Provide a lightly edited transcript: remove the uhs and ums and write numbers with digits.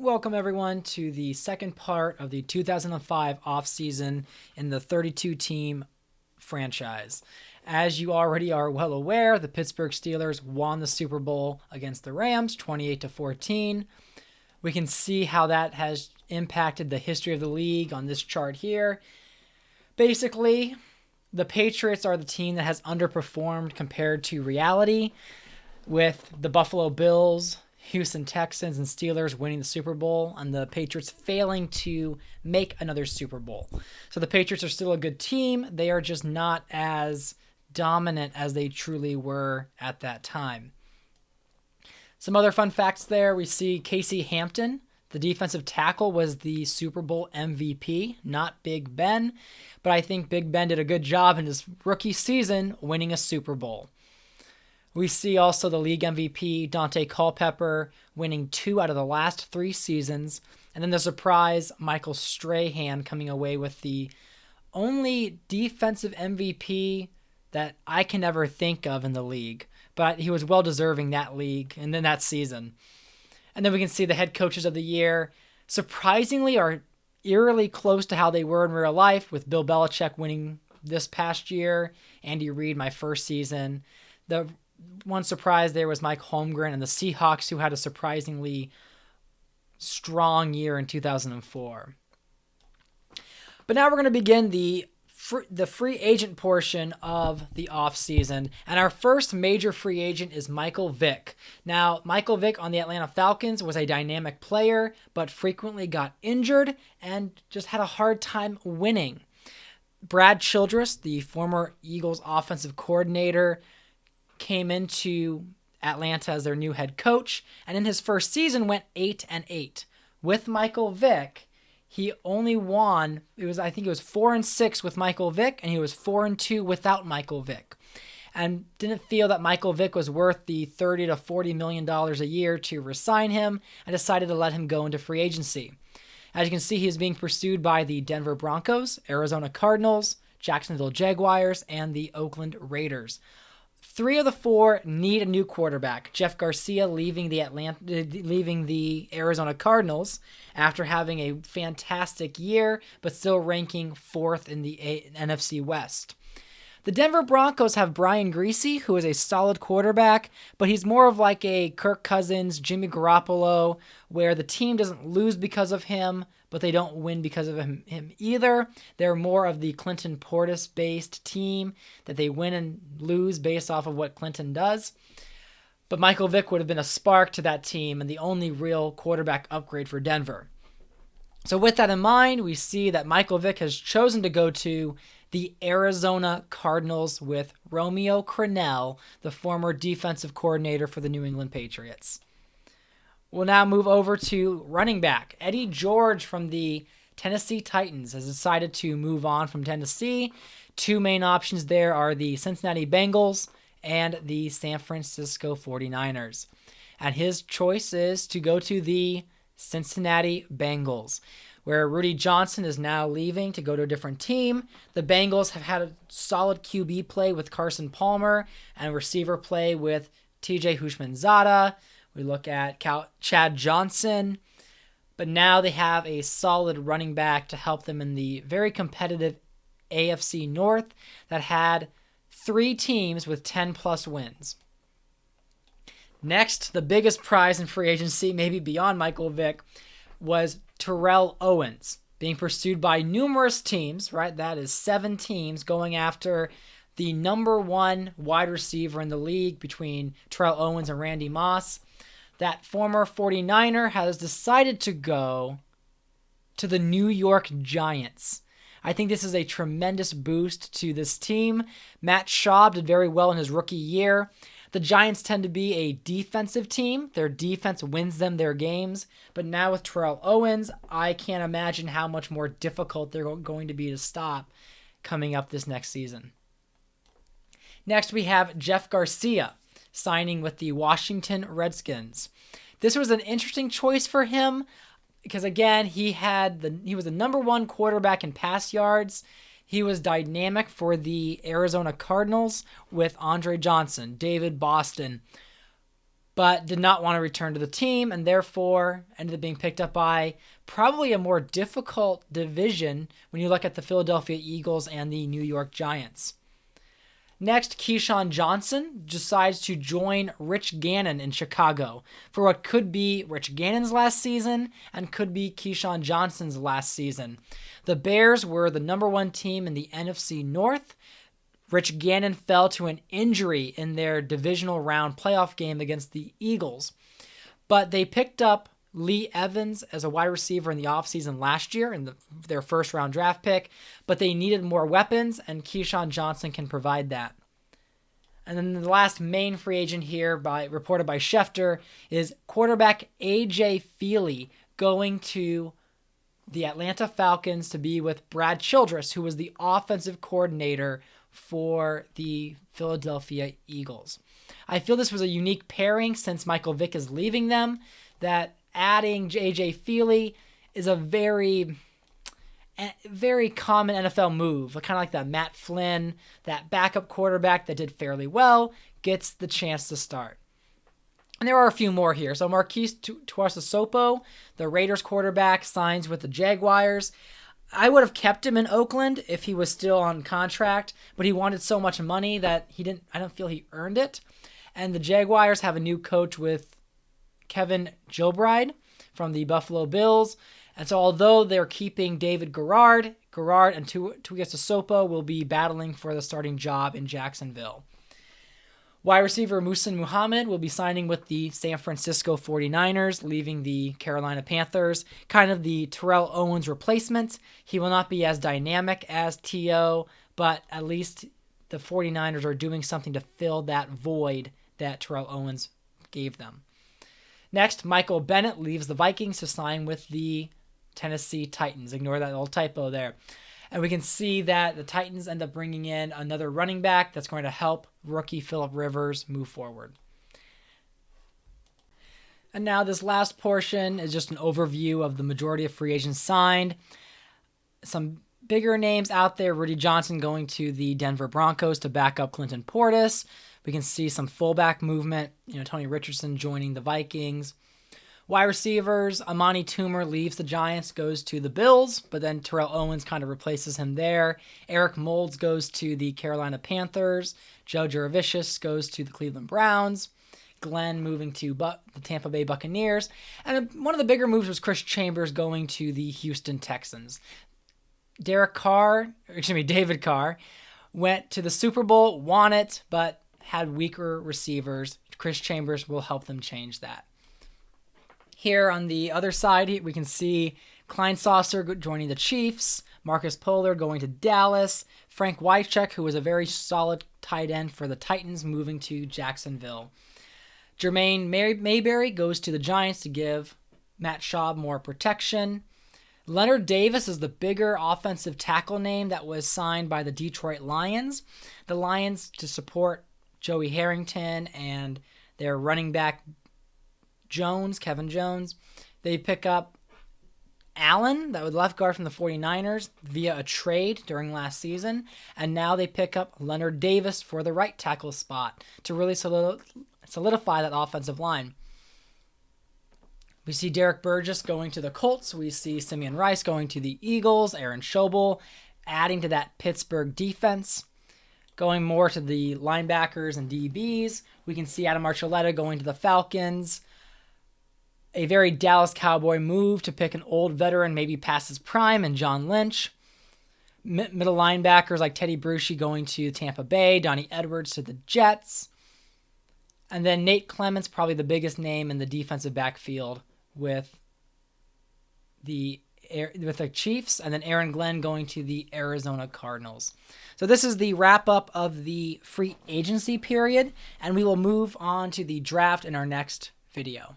Welcome, everyone, to the second part of the 2005 offseason in the 32-team franchise. As you already are well aware, the Pittsburgh Steelers won the Super Bowl against the Rams 28-14. We can see how that has impacted the history of the league on this chart here. Basically, the Patriots are the team that has underperformed compared to reality, with the Buffalo Bills, Houston Texans, and Steelers winning the Super Bowl, and the Patriots failing to make another Super Bowl. So the Patriots are still a good team. They are just not as dominant as they truly were at that time. Some other fun facts there. We see Casey Hampton, the defensive tackle, was the Super Bowl MVP, not Big Ben. But I think Big Ben did a good job in his rookie season winning a Super Bowl. We see also the league MVP, Dante Culpepper, winning 2 out of the last 3 seasons. And then the surprise, Michael Strahan, coming away with the only defensive MVP that I can ever think of in the league. But he was well deserving that league and then that season. And then we can see the head coaches of the year, surprisingly, are eerily close to how they were in real life, with Bill Belichick winning this past year, Andy Reid my first season. The one surprise there was Mike Holmgren and the Seahawks, who had a surprisingly strong year in 2004. But now we're going to begin the free agent portion of the offseason. And our first major free agent is Michael Vick. Now, Michael Vick on the Atlanta Falcons was a dynamic player, but frequently got injured and just had a hard time winning. Brad Childress, the former Eagles offensive coordinator, came into Atlanta as their new head coach, and in his first season went 8-8. With Michael Vick, he only won, I think it was 4-6 with Michael Vick, and he was 4-2 without Michael Vick. And didn't feel that Michael Vick was worth the $30 to $40 million a year to resign him, and decided to let him go into free agency. As you can see, he is being pursued by the Denver Broncos, Arizona Cardinals, Jacksonville Jaguars, and the Oakland Raiders. 3 of the 4 need a new quarterback. Jeff Garcia leaving the Arizona Cardinals after having a fantastic year, but still ranking 4th in the NFC West. The Denver Broncos have Brian Griese, who is a solid quarterback, but he's more of like a Kirk Cousins, Jimmy Garoppolo, where the team doesn't lose because of him, but they don't win because of him either. They're more of the Clinton Portis-based team that they win and lose based off of what Clinton does. But Michael Vick would have been a spark to that team and the only real quarterback upgrade for Denver. So with that in mind, we see that Michael Vick has chosen to go to the Arizona Cardinals with Romeo Crennel, the former defensive coordinator for the New England Patriots. We'll now move over to running back. Eddie George from the Tennessee Titans has decided to move on from Tennessee. 2 main options there are the Cincinnati Bengals and the San Francisco 49ers. And his choice is to go to the Cincinnati Bengals, where Rudy Johnson is now leaving to go to a different team. The Bengals have had a solid QB play with Carson Palmer and receiver play with TJ Houshmandzadeh. We look at Chad Johnson, but now they have a solid running back to help them in the very competitive AFC North that had 3 teams with 10-plus wins. Next, the biggest prize in free agency, maybe beyond Michael Vick, was Tyrell Owens, being pursued by numerous teams, right? That is 7 teams going after the number 1 wide receiver in the league between Tyrell Owens and Randy Moss. That former 49er has decided to go to the New York Giants. I think this is a tremendous boost to this team. Matt Schaub did very well in his rookie year. The Giants tend to be a defensive team. Their defense wins them their games. But now with Tyrell Owens, I can't imagine how much more difficult they're going to be to stop coming up this next season. Next, we have Jeff Garcia signing with the Washington Redskins. This was an interesting choice for him because, again, he was the number 1 quarterback in pass yards. He was dynamic for the Arizona Cardinals with Andre Johnson, David Boston. but did not want to return to the team and therefore ended up being picked up by probably a more difficult division when you look at the Philadelphia Eagles and the New York Giants. Next, Keyshawn Johnson decides to join Rich Gannon in Chicago for what could be Rich Gannon's last season and could be Keyshawn Johnson's last season. The Bears were the number 1 team in the NFC North. Rich Gannon fell to an injury in their divisional round playoff game against the Eagles, but they picked up Lee Evans as a wide receiver in the offseason last year in their first-round draft pick, but they needed more weapons, and Keyshawn Johnson can provide that. And then the last main free agent here, reported by Schefter, is quarterback A.J. Feely going to the Atlanta Falcons to be with Brad Childress, who was the offensive coordinator for the Philadelphia Eagles. I feel this was a unique pairing since Michael Vick is leaving them, that adding J.J. Feely is a very common NFL move, kind of like that Matt Flynn, that backup quarterback that did fairly well, gets the chance to start. And there are a few more here. So Marquise Tuiasosopo, the Raiders quarterback, signs with the Jaguars. I would have kept him in Oakland if he was still on contract, but he wanted so much money that I don't feel he earned it. And the Jaguars have a new coach with Kevin Gilbride from the Buffalo Bills. And so although they're keeping David Garrard and Tuiasosopo will be battling for the starting job in Jacksonville. Wide receiver Muhsin Muhammad will be signing with the San Francisco 49ers, leaving the Carolina Panthers, kind of the Tyrell Owens replacement. He will not be as dynamic as T.O., but at least the 49ers are doing something to fill that void that Tyrell Owens gave them. Next, Michael Bennett leaves the Vikings to sign with the Tennessee Titans. Ignore that little typo there. And we can see that the Titans end up bringing in another running back that's going to help rookie Phillip Rivers move forward. And now this last portion is just an overview of the majority of free agents signed. Some bigger names out there, Rudy Johnson going to the Denver Broncos to back up Clinton Portis. We can see some fullback movement, Tony Richardson joining the Vikings. Wide receivers, Amani Toomer leaves the Giants, goes to the Bills, but then Tyrell Owens kind of replaces him there. Eric Moulds goes to the Carolina Panthers. Joe Jurevicius goes to the Cleveland Browns. Glenn moving to the Tampa Bay Buccaneers. And one of the bigger moves was Chris Chambers going to the Houston Texans. David Carr went to the Super Bowl, won it, but had weaker receivers. Chris Chambers will help them change that. Here on the other side, we can see Klein Saucer joining the Chiefs, Marcus Pollard going to Dallas, Frank Wycheck, who was a very solid tight end for the Titans, moving to Jacksonville. Jermaine Mayberry goes to the Giants to give Matt Schaub more protection. Leonard Davis is the bigger offensive tackle name that was signed by the Detroit Lions. The Lions, to support Joey Harrington and their running back Kevin Jones, they pick up Allen, that was left guard from the 49ers, via a trade during last season, and now they pick up Leonard Davis for the right tackle spot to really solidify that offensive line. We see Derek Burgess going to the Colts. We see Simeon Rice going to the Eagles. Aaron Schobel adding to that Pittsburgh defense. Going more to the linebackers and DBs, we can see Adam Archuleta going to the Falcons. A very Dallas Cowboy move to pick an old veteran, maybe past his prime, and John Lynch. Middle linebackers like Teddy Bruschi going to Tampa Bay. Donnie Edwards to the Jets. And then Nate Clements, probably the biggest name in the defensive backfield with the Chiefs. And then Aaron Glenn going to the Arizona Cardinals. So this is the wrap-up of the free agency period. And we will move on to the draft in our next video.